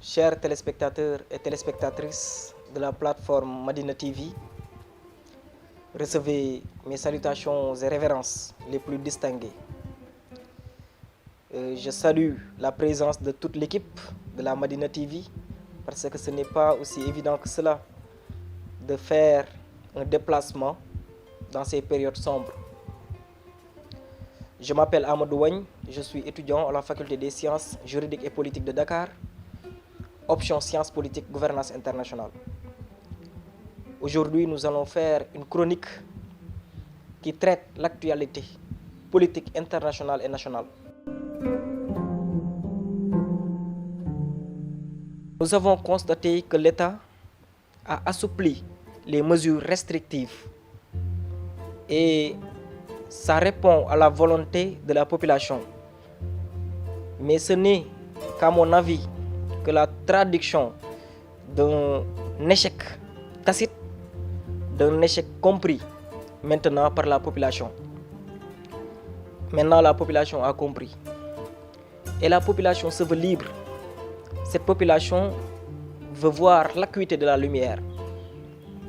Chers téléspectateurs et téléspectatrices de la plateforme Madina TV, recevez mes salutations et révérences les plus distinguées. Je salue la présence de toute l'équipe de la Madina TV parce que ce n'est pas aussi évident que cela de faire un déplacement dans ces périodes sombres. Je m'appelle Amadou Wagne, je suis étudiant à la faculté des sciences juridiques et politiques de Dakar, option sciences politiques, gouvernance internationale. Aujourd'hui, nous allons faire une chronique qui traite l'actualité politique internationale et nationale. Nous avons constaté que l'État a assoupli les mesures restrictives et ça répond à la volonté de la population. Mais ce n'est qu'à mon avis que la traduction d'un échec tacite, d'un échec compris maintenant par la population. Maintenant la population a compris. Et la population se veut libre. Cette population veut voir l'acuité de la lumière.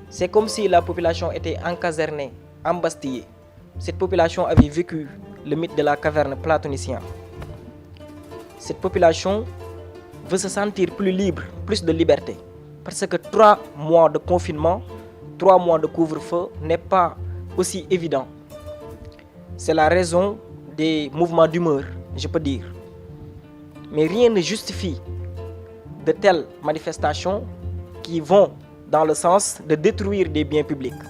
C'est comme si la population était encasernée, embastillée. Cette population avait vécu le mythe de la caverne platonicien. Cette population veut se sentir plus libre, plus de liberté. Parce que 3 mois de confinement, 3 mois de couvre-feu n'est pas aussi évident. C'est la raison des mouvements d'humeur, je peux dire. Mais rien ne justifie de telles manifestations qui vont dans le sens de détruire des biens publics.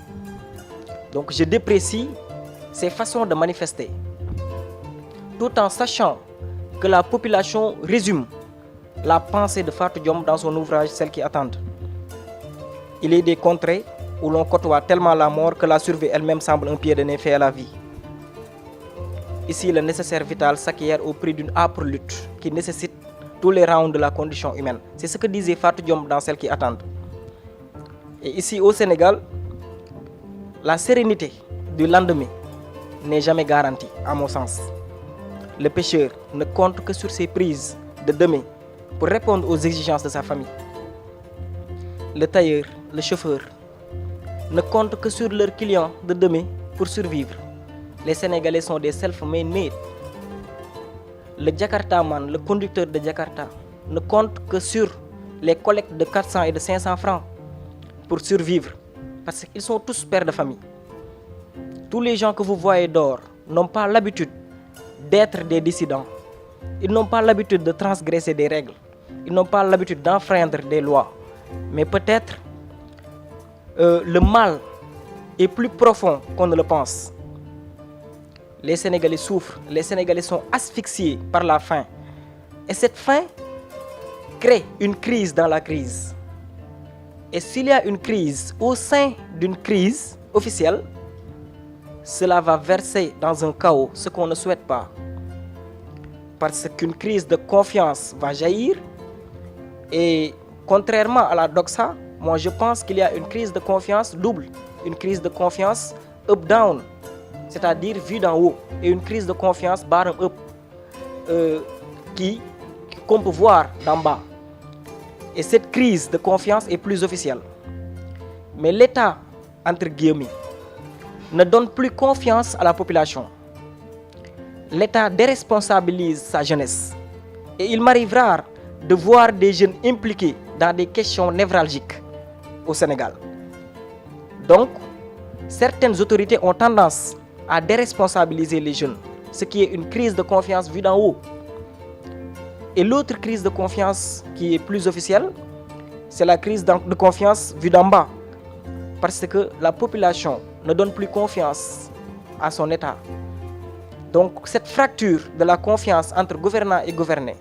Donc je déprécie ces façons de manifester, tout en sachant que la population résume la pensée de Fatou Diom dans son ouvrage Celles qui attendent. Il est des contrées où l'on côtoie tellement la mort que la survie elle-même semble un pied de nez fait à la vie. Ici, le nécessaire vital s'acquiert au prix d'une âpre lutte qui nécessite tous les rounds de la condition humaine. C'est ce que disait Fatou Diom dans Celles qui attendent. Et ici au Sénégal, la sérénité du lendemain n'est jamais garantie, à mon sens. Le pêcheur ne compte que sur ses prises de demain pour répondre aux exigences de sa famille. Le tailleur, le chauffeur, ne comptent que sur leurs clients de demain pour survivre. Les Sénégalais sont des self-made. Le Jakartaman, le conducteur de Jakarta, ne compte que sur les collectes de 400 et de 500 francs pour survivre, parce qu'ils sont tous pères de famille. Tous les gens que vous voyez dehors n'ont pas l'habitude d'être des dissidents. Ils n'ont pas l'habitude de transgresser des règles. Ils n'ont pas l'habitude d'enfreindre des lois. Mais peut-être le mal est plus profond qu'on ne le pense. Les Sénégalais souffrent, les Sénégalais sont asphyxiés par la faim. Et cette faim crée une crise dans la crise. Et s'il y a une crise au sein d'une crise officielle, cela va verser dans un chaos, ce qu'on ne souhaite pas. Parce qu'une crise de confiance va jaillir. Et contrairement à la doxa, moi je pense qu'il y a une crise de confiance double. Une crise de confiance up-down, c'est-à-dire vue d'en haut. Et une crise de confiance bottom-up, qu'on peut voir d'en bas. Et cette crise de confiance est plus officielle. Mais l'État, entre guillemets, ne donne plus confiance à la population. L'État déresponsabilise sa jeunesse. Et il m'arrive rare de voir des jeunes impliqués dans des questions névralgiques au Sénégal. Donc, certaines autorités ont tendance à déresponsabiliser les jeunes, ce qui est une crise de confiance vue d'en haut. Et l'autre crise de confiance qui est plus officielle, c'est la crise de confiance vue d'en bas. Parce que la population ne donne plus confiance à son État. Donc cette fracture de la confiance entre gouvernants et gouvernés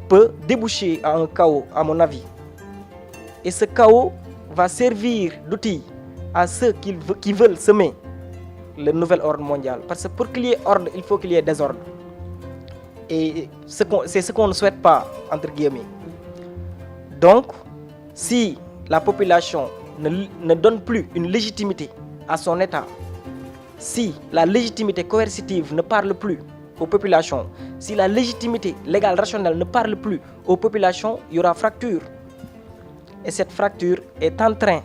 peut déboucher à un chaos, à mon avis. Et ce chaos va servir d'outil à ceux qui veulent semer le nouvel ordre mondial. Parce que pour qu'il y ait ordre, il faut qu'il y ait désordre. Et c'est ce qu'on ne souhaite pas, entre guillemets. Donc, si la population ne donne plus une légitimité à son État, si la légitimité coercitive ne parle plus aux populations, si la légitimité légale rationnelle ne parle plus aux populations, il y aura fracture. Et cette fracture est en train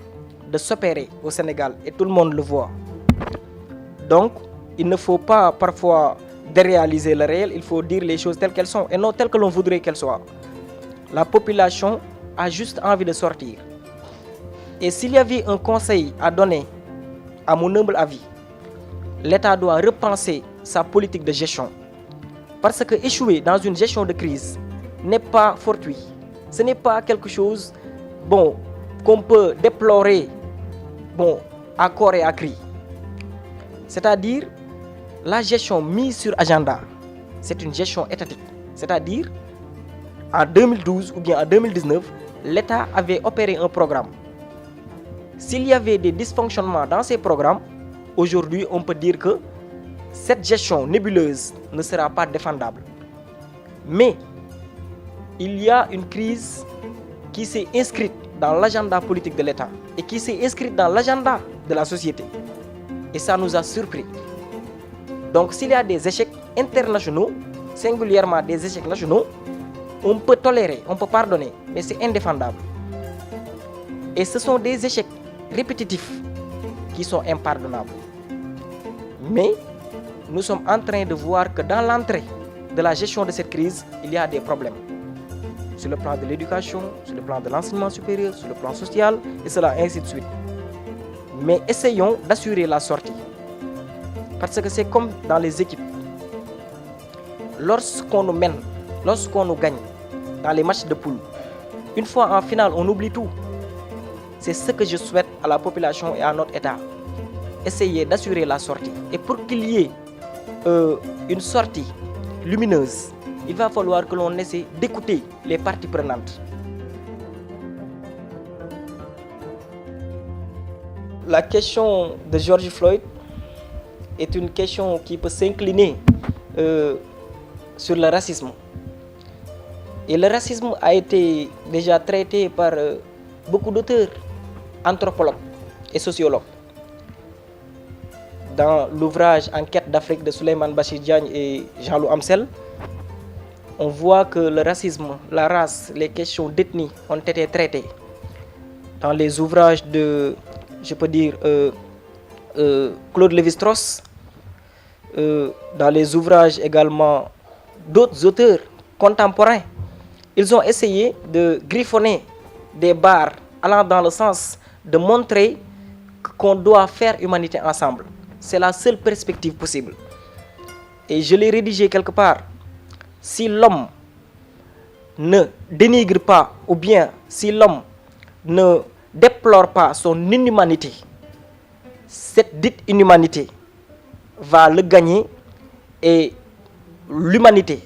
de s'opérer au Sénégal et tout le monde le voit. Donc, il ne faut pas parfois déréaliser le réel, il faut dire les choses telles qu'elles sont et non telles que l'on voudrait qu'elles soient. La population a juste envie de sortir. Et s'il y avait un conseil à donner, à mon humble avis, l'État doit repenser sa politique de gestion. Parce que échouer dans une gestion de crise n'est pas fortuit. Ce n'est pas quelque chose qu'on peut déplorer à corps et à cri. C'est-à-dire, la gestion mise sur agenda, c'est une gestion étatique. C'est-à-dire, en 2012 ou bien en 2019, l'État avait opéré un programme. S'il y avait des dysfonctionnements dans ces programmes, aujourd'hui, on peut dire que cette gestion nébuleuse ne sera pas défendable. Mais il y a une crise qui s'est inscrite dans l'agenda politique de l'État et qui s'est inscrite dans l'agenda de la société. Et ça nous a surpris. Donc s'il y a des échecs internationaux, singulièrement des échecs nationaux, on peut tolérer, on peut pardonner, mais c'est indéfendable. Et ce sont des échecs répétitifs qui sont impardonnables. Mais nous sommes en train de voir que dans l'entrée de la gestion de cette crise, il y a des problèmes. Sur le plan de l'éducation, sur le plan de l'enseignement supérieur, sur le plan social, et cela ainsi de suite. Mais essayons d'assurer la sortie. Parce que c'est comme dans les équipes. Lorsqu'on nous mène, lorsqu'on nous gagne dans les matchs de poule, une fois en finale, on oublie tout. C'est ce que je souhaite à la population et à notre État. Essayer d'assurer la sortie. Et pour qu'il y ait une sortie lumineuse, il va falloir que l'on essaie d'écouter les parties prenantes. La question de George Floyd est une question qui peut s'incliner sur le racisme. Et le racisme a été déjà traité par beaucoup d'auteurs, anthropologues et sociologues. Dans l'ouvrage Enquête d'Afrique de Souleymane Bachir Diagne et Jean-Loup Amsel, on voit que le racisme, la race, les questions d'ethnie ont été traitées. Dans les ouvrages de, je peux dire, Claude Lévi-Strauss, dans les ouvrages également d'autres auteurs contemporains, ils ont essayé de griffonner des barres allant dans le sens de montrer qu'on doit faire humanité ensemble. C'est la seule perspective possible. Et je l'ai rédigé quelque part. Si l'homme ne dénigre pas, ou bien si l'homme ne déplore pas son inhumanité, cette dite inhumanité va le gagner et l'humanité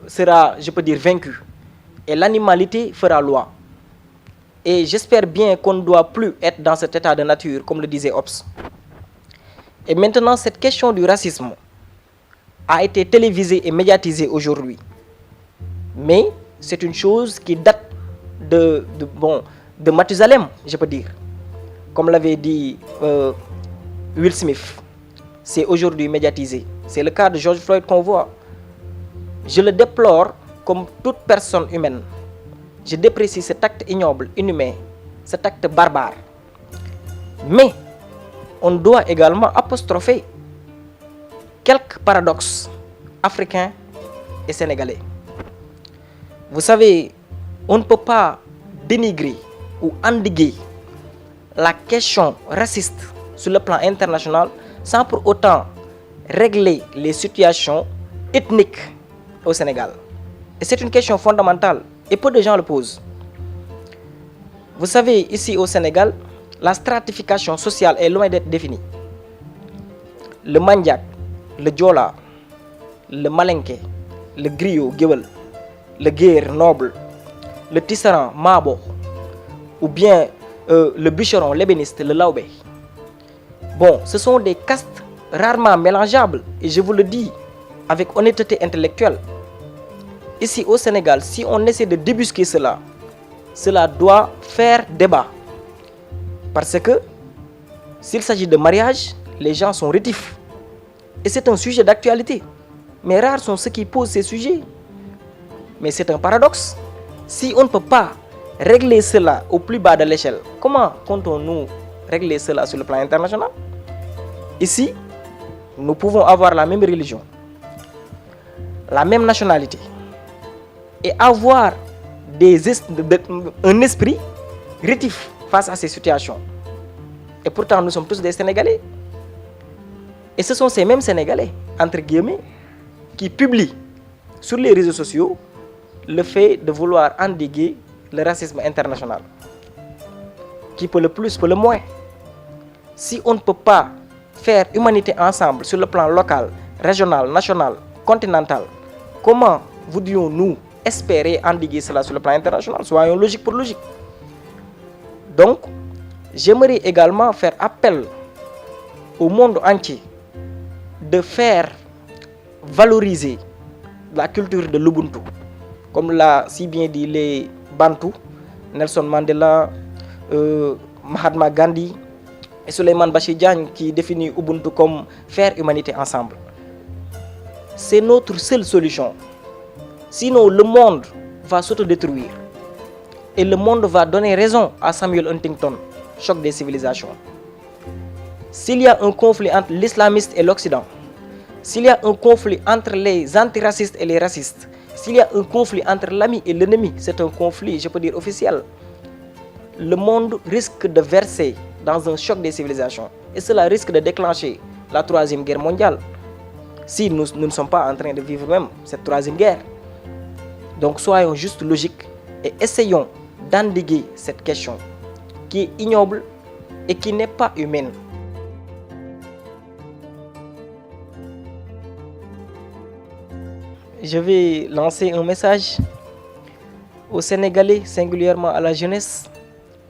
sera, je peux dire, vaincue. Et l'animalité fera loi. Et j'espère bien qu'on ne doit plus être dans cet état de nature, comme le disait Hobbes. Et maintenant, cette question du racisme a été télévisée et médiatisée aujourd'hui. Mais c'est une chose qui date de Mathusalem, je peux dire. Comme l'avait dit Will Smith, c'est aujourd'hui médiatisé. C'est le cas de George Floyd qu'on voit. Je le déplore comme toute personne humaine. Je déprécie cet acte ignoble, inhumain, cet acte barbare. Mais on doit également apostropher quelques paradoxes africains et sénégalais. Vous savez, on ne peut pas dénigrer ou endiguer la question raciste sur le plan international sans pour autant régler les situations ethniques au Sénégal. Et c'est une question fondamentale et peu de gens le posent. Vous savez, ici au Sénégal, la stratification sociale est loin d'être définie. Le Mandiak, le Diola, le Malinké, le Griot, Guewel, le Guer, Noble, le Tisserand, Mabo, ou bien le Bûcheron, l'ébéniste, le Laobé. Bon, ce sont des castes rarement mélangeables, et je vous le dis avec honnêteté intellectuelle. Ici au Sénégal, si on essaie de débusquer cela, cela doit faire débat. Parce que s'il s'agit de mariage, les gens sont rétifs. Et c'est un sujet d'actualité. Mais rares sont ceux qui posent ces sujets. Mais c'est un paradoxe. Si on ne peut pas régler cela au plus bas de l'échelle, comment comptons-nous régler cela sur le plan international? Ici, nous pouvons avoir la même religion, la même nationalité et avoir un esprit rétif face à ces situations. Et pourtant, nous sommes tous des Sénégalais. Et ce sont ces mêmes Sénégalais, entre guillemets, qui publient sur les réseaux sociaux le fait de vouloir endiguer le racisme international. Qui peut le plus, peut le moins. Si on ne peut pas faire humanité ensemble sur le plan local, régional, national, continental, comment voudrions-nous espérer endiguer cela sur le plan international? Soyons logiques pour logique. Donc, j'aimerais également faire appel au monde entier de faire valoriser la culture de l'Ubuntu. Comme l'a si bien dit les Bantous, Nelson Mandela, Mahatma Gandhi et Souleymane Bachir Diagne qui définit Ubuntu comme faire humanité ensemble. C'est notre seule solution. Sinon, le monde va s'autodétruire. Et le monde va donner raison à Samuel Huntington, choc des civilisations. S'il y a un conflit entre l'islamiste et l'Occident, s'il y a un conflit entre les antiracistes et les racistes, s'il y a un conflit entre l'ami et l'ennemi, c'est un conflit, je peux dire, officiel. Le monde risque de verser dans un choc des civilisations. Et cela risque de déclencher la Troisième Guerre mondiale. Si nous ne sommes pas en train de vivre même cette Troisième Guerre. Donc soyons juste logiques et essayons d'endiguer cette question qui est ignoble et qui n'est pas humaine. Je vais lancer un message aux Sénégalais, singulièrement à la jeunesse,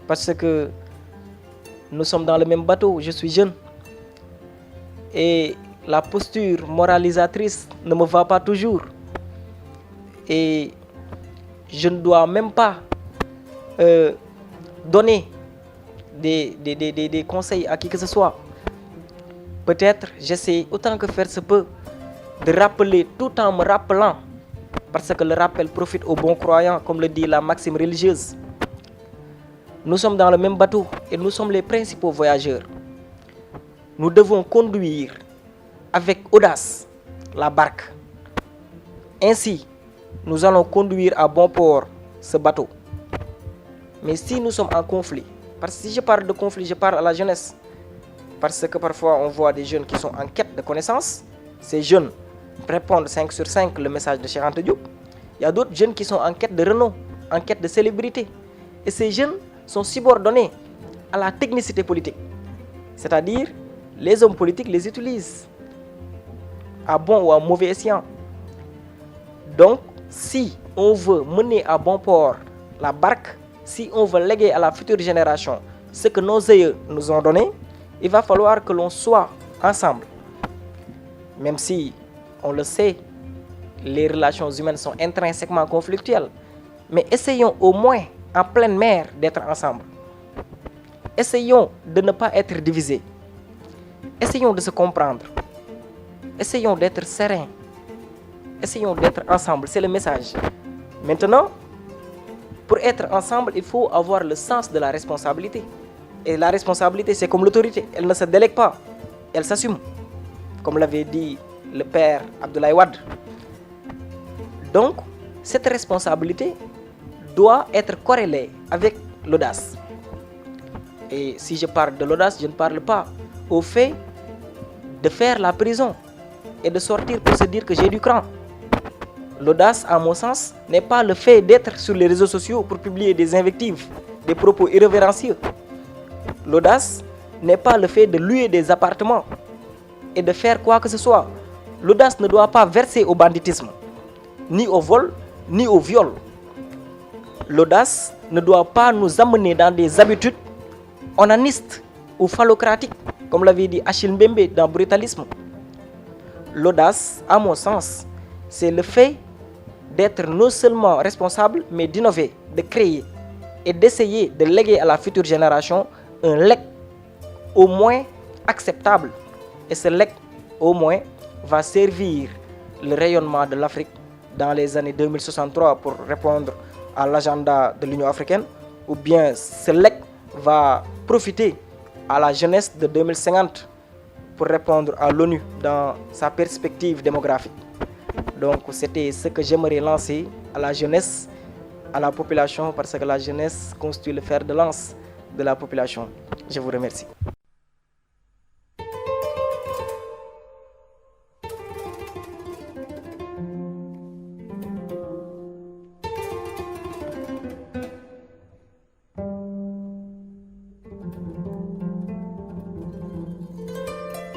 parce que nous sommes dans le même bateau, je suis jeune. Et la posture moralisatrice ne me va pas toujours. Et je ne dois même pas donner des conseils à qui que ce soit. Peut-être j'essaie autant que faire se peut de rappeler tout en me rappelant, parce que le rappel profite aux bons croyants, comme le dit la maxime religieuse. Nous sommes dans le même bateau et nous sommes les principaux voyageurs. Nous devons conduire avec audace la barque. Ainsi, nous allons conduire à bon port ce bateau. Mais si nous sommes en conflit, parce que si je parle de conflit, je parle à la jeunesse, parce que parfois on voit des jeunes qui sont en quête de connaissances, ces jeunes répondent 5 sur 5 le message de Cheikh Anta Diop. Il y a d'autres jeunes qui sont en quête de renom, en quête de célébrité. Et ces jeunes sont subordonnés à la technicité politique. C'est-à-dire, les hommes politiques les utilisent à bon ou à mauvais escient. Donc, si on veut mener à bon port la barque, si on veut léguer à la future génération ce que nos aïeux nous ont donné, il va falloir que l'on soit ensemble. Même si, on le sait, les relations humaines sont intrinsèquement conflictuelles. Mais essayons au moins, en pleine mer, d'être ensemble. Essayons de ne pas être divisés. Essayons de se comprendre. Essayons d'être sereins. Essayons d'être ensemble, c'est le message. Maintenant, pour être ensemble, il faut avoir le sens de la responsabilité. Et la responsabilité, c'est comme l'autorité. Elle ne se délègue pas, elle s'assume. Comme l'avait dit le père Abdoulaye Wade. Donc, cette responsabilité doit être corrélée avec l'audace. Et si je parle de l'audace, je ne parle pas au fait de faire la prison et de sortir pour se dire que j'ai du cran. L'audace, à mon sens, n'est pas le fait d'être sur les réseaux sociaux pour publier des invectives, des propos irrévérencieux. L'audace n'est pas le fait de louer des appartements et de faire quoi que ce soit. L'audace ne doit pas verser au banditisme, ni au vol, ni au viol. L'audace ne doit pas nous amener dans des habitudes onanistes ou phallocratiques, comme l'avait dit Achille Mbembe dans Brutalisme. L'audace, à mon sens, c'est le fait d'être non seulement responsable, mais d'innover, de créer et d'essayer de léguer à la future génération un legs au moins acceptable. Et ce legs, au moins, va servir le rayonnement de l'Afrique dans les années 2063 pour répondre à l'agenda de l'Union africaine, ou bien ce LEC va profiter à la jeunesse de 2050 pour répondre à l'ONU dans sa perspective démographique. Donc c'était ce que j'aimerais lancer à la jeunesse, à la population, parce que la jeunesse constitue le fer de lance de la population. Je vous remercie.